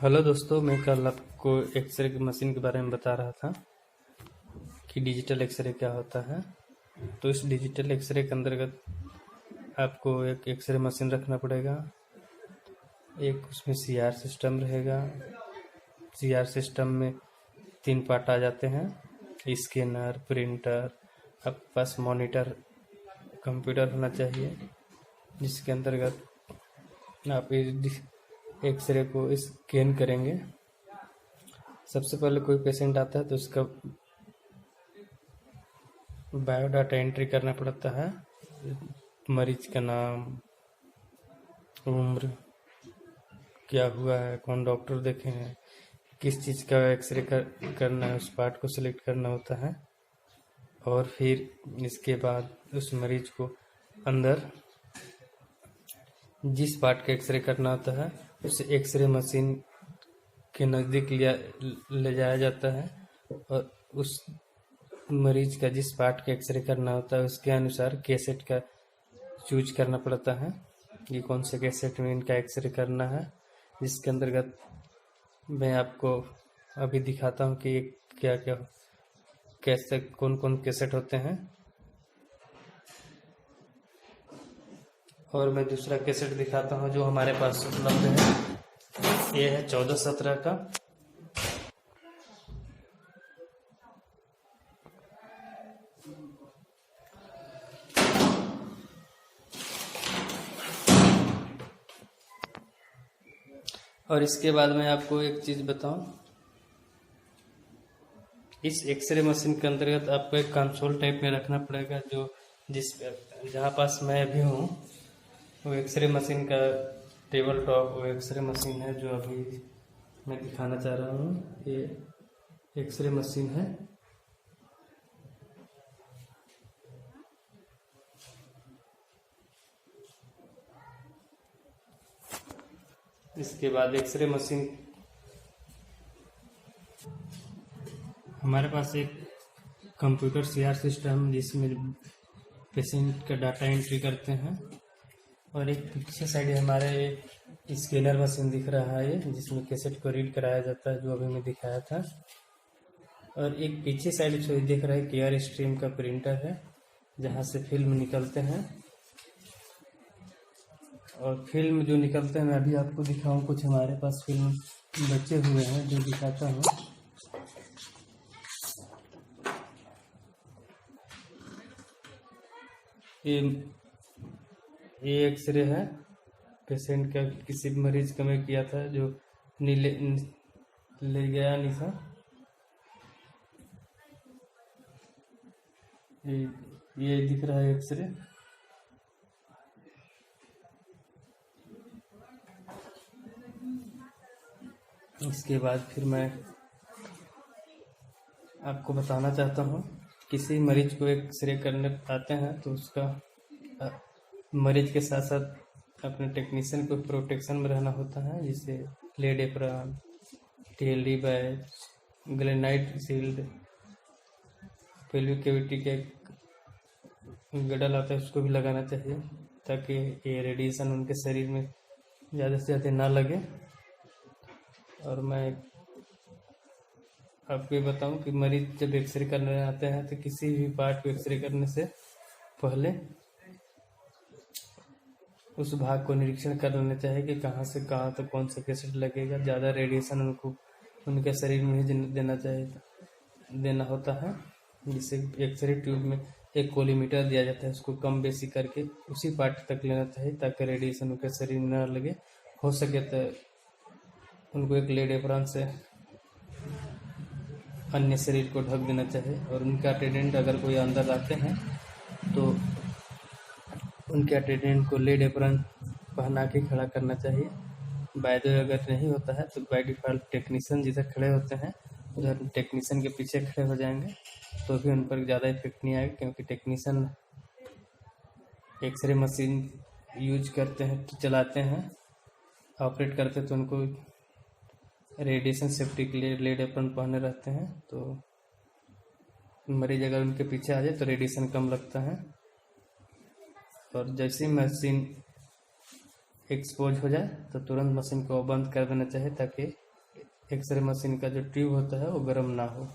Hello दोस्तों, मैं कल आपको एक्सरे की मशीन के बारे में बता रहा था कि डिजिटल एक्सरे क्या होता है। तो इस डिजिटल एक्सरे के अंतर्गत आपको एक एक्सरे मशीन रखना पड़ेगा। एक उसमें सीआर सिस्टम रहेगा। सीआर सिस्टम में 3 पार्ट आ जाते हैं: स्कैनर, प्रिंटर। आपके पास मॉनिटर, कंप्यूटर होना चाहिए, जिसके अंतर्गत आप एक्सरे को स्कैन करेंगे। सबसे पहले कोई पेशेंट आता है तो उसका बायोडाटा एंट्री करना पड़ता है। मरीज का नाम, उम्र, क्या हुआ है, कौन डॉक्टर देखे हैं, किस चीज़ का एक्सरे करना है, उस पार्ट को सिलेक्ट करना होता है। और फिर इसके बाद उस मरीज को अंदर जिस पार्ट का एक्सरे करना होता है उसे एक्सरे मशीन के नज़दीक ले जाया जाता है और उस मरीज का जिस पार्ट का एक्सरे करना होता है उसके अनुसार कैसेट का चूज करना पड़ता है कि कौन से कैसेट में इनका एक्सरे करना है। जिसके अंतर्गत मैं आपको अभी दिखाता हूँ कि क्या क्या कैसे कौन कौन कैसेट होते हैं। और मैं दूसरा कैसेट दिखाता हूँ जो हमारे पास उपलब्ध है। ये है 14-17 का। और इसके बाद मैं आपको एक चीज़ बताऊं, इस एक्सरे मशीन के अंतर्गत आपको एक कंसोल टाइप में रखना पड़ेगा जो जहाँ पास मैं अभी हूँ वो एक्सरे मशीन का टेबल टॉप वो एक्सरे मशीन है जो अभी मैं दिखाना चाह रहा हूँ। ये एक्सरे मशीन है। इसके बाद एक्सरे मशीन हमारे पास एक कंप्यूटर सीआर सिस्टम जिसमें पेशेंट का डाटा एंट्री करते हैं। और एक पीछे साइड हमारे स्कैनर मशीन दिख रहा है जिसमें कैसेट को रीड कराया जाता है जो अभी मैं दिखाया था। और एक पीछे साइड जो दिख रहा है केयर स्ट्रीम का प्रिंटर है जहाँ से फिल्म निकलते हैं। और फिल्म जो निकलते हैं मैं अभी आपको दिखाऊं, कुछ हमारे पास फिल्म बचे हुए हैं जो दिखाता हूँ। ये एक्सरे है पेशेंट का, किसी मरीज का मैं किया था जो ले गया नहीं था। ये दिख रहा है एक्सरे। इसके बाद फिर मैं आपको बताना चाहता हूँ, किसी मरीज को एक्सरे करने आते हैं तो उसका मरीज के साथ साथ अपने टेक्नीशियन को प्रोटेक्शन में रहना होता है, जिसे लेड एप्रॉन, टीएलडी बैच, ग्लेनाइट शील्ड, पेल्विक कैविटी के गडल आता है उसको भी लगाना चाहिए ताकि ये रेडिएशन उनके शरीर में ज़्यादा से ज़्यादा ना लगे। और मैं आपको ये बताऊं कि मरीज जब एक्सरे करने आते हैं तो किसी भी पार्ट को एक्सरे करने से पहले उस भाग को निरीक्षण कर लेना चाहिए कि कहाँ से कहाँ तक कौन सा कैसेट लगेगा। ज़्यादा रेडिएशन उनको उनके शरीर में ही देना होता है, जिससे एक्सरे ट्यूब में एक कोलीमीटर दिया जाता है, उसको कम बेसी करके उसी पार्ट तक लेना चाहिए ताकि रेडिएशन उनके शरीर में न लगे। हो सके तो उनको एक लेड एप्रॉन से अन्य शरीर को ढक देना चाहिए। और उनके अटेंडेंट अगर कोई अंदर आते हैं तो उनके अटेंडेंट को लेड एप्रॉन पहना के खड़ा करना चाहिए। बाय द वे अगर नहीं होता है तो बाय डिफ़ॉल्ट टेक्नीशियन जिधर खड़े होते हैं उधर टेक्नीशियन के पीछे खड़े हो जाएंगे तो भी उन पर ज़्यादा इफेक्ट नहीं आएगा, क्योंकि टेक्नीशियन एक्सरे मशीन यूज करते हैं, चलाते हैं, ऑपरेट करते हैं, तो उनको रेडिएशन सेफ्टी के लिए लेड एप्रॉन पहने रहते हैं। तो मरीज अगर उनके पीछे आ जाए तो रेडिएशन कम लगता है। और जैसे ही मशीन एक्सपोज हो जाए तो तुरंत मशीन को बंद कर देना चाहिए ताकि एक्सरे मशीन का जो ट्यूब होता है वो गर्म ना हो।